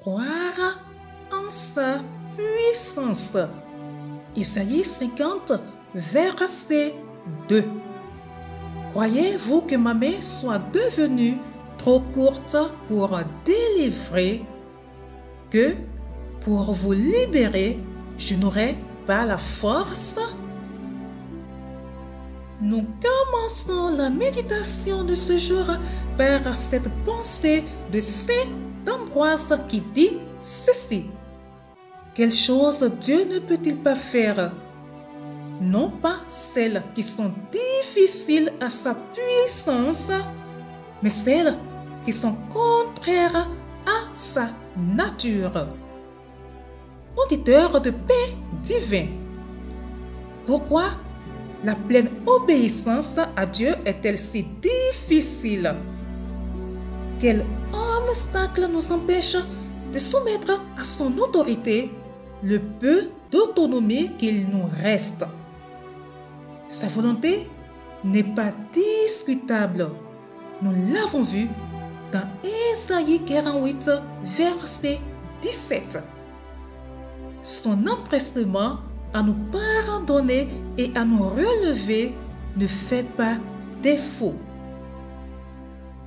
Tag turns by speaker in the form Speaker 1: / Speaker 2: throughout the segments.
Speaker 1: croire en sa puissance. Isaïe 50, verset 2. Croyez-vous que ma main soit devenue trop courte pour délivrer, que pour vous libérer, je n'aurai pas la force? Nous commençons la méditation de ce jour par cette pensée de Saint Ambroise qui dit ceci. Quelle chose Dieu ne peut-il pas faire? Non pas celles qui sont difficiles à sa puissance, mais celles qui sont contraires à sa nature. Auditeur de paix divin, pourquoi la pleine obéissance à Dieu est-elle si difficile? Quel obstacle nous empêche de soumettre à son autorité le peu d'autonomie qu'il nous reste? Sa volonté n'est pas discutable. Nous l'avons vu dans Isaïe 48, verset 17. Son empressement à nous pardonner et à nous relever ne fait pas défaut.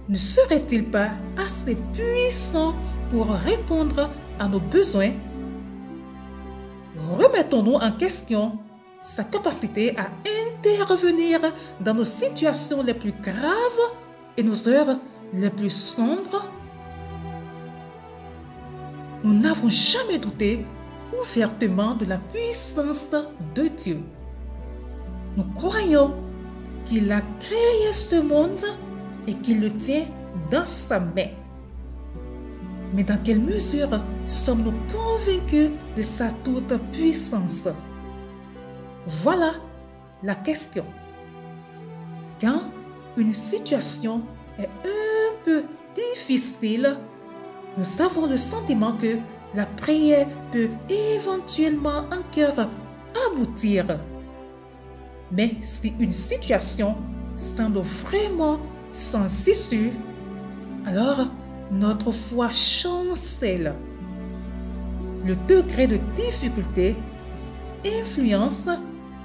Speaker 1: Ne serait-il pas assez puissant pour répondre à nos besoins? Remettons-nous en question sa capacité à intervenir dans nos situations les plus graves et nos heures les plus sombres. Nous n'avons jamais douté ouvertement de la puissance de Dieu. Nous croyons qu'il a créé ce monde et qu'il le tient dans sa main. Mais dans quelle mesure sommes-nous convaincus de sa toute puissance? Voilà la question. Quand une situation est un peu difficile, nous avons le sentiment que la prière peut éventuellement encore aboutir. Mais si une situation semble vraiment sans issue, alors notre foi chancelle. Le degré de difficulté influence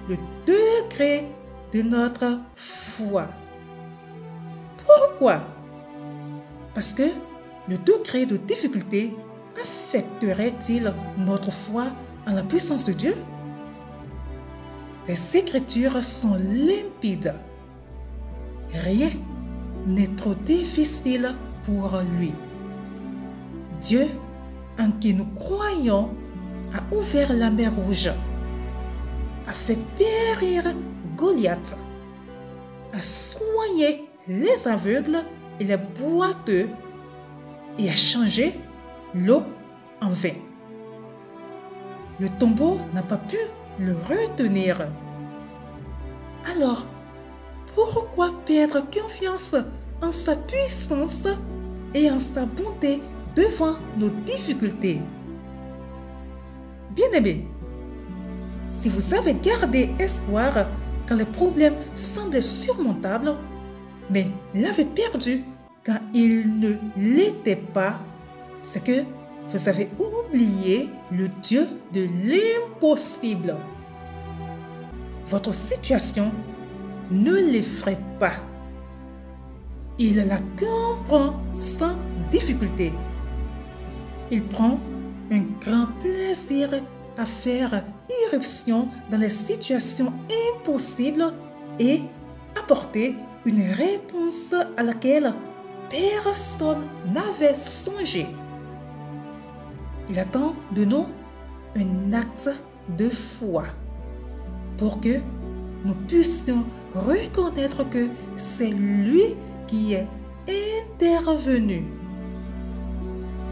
Speaker 1: le degré de notre foi. Pourquoi? Parce que le degré de difficulté affecterait-il notre foi en la puissance de Dieu? Les Écritures sont limpides. Rien n'est trop difficile pour lui. Dieu, en qui nous croyons, a ouvert la mer Rouge, a fait périr Goliath, a soigné les aveugles et les boiteux et a changé l'eau en vin. Le tombeau n'a pas pu le retenir. Alors, pourquoi perdre confiance en sa puissance et en sa bonté devant nos difficultés? Bien-aimés, si vous avez gardé espoir quand les problèmes semblaient surmontables, mais l'avez perdu quand ils ne l'étaient pas, c'est que vous avez oublié le Dieu de l'impossible. Votre situation ne l'effraie pas. Il la comprend sans difficulté. Il prend un grand plaisir à faire irruption dans les situations impossibles et apporter une réponse à laquelle personne n'avait songé. Il attend de nous un acte de foi pour que nous puissions reconnaître que c'est lui qui est intervenu.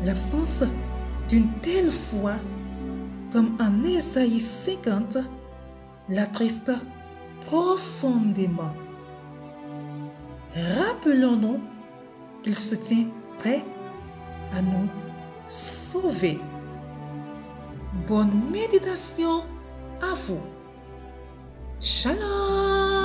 Speaker 1: L'absence d'une telle foi, comme en Isaïe 50, l'attriste profondément. Rappelons-nous qu'il se tient prêt à nous sauver. Bonne méditation à vous. Shalom.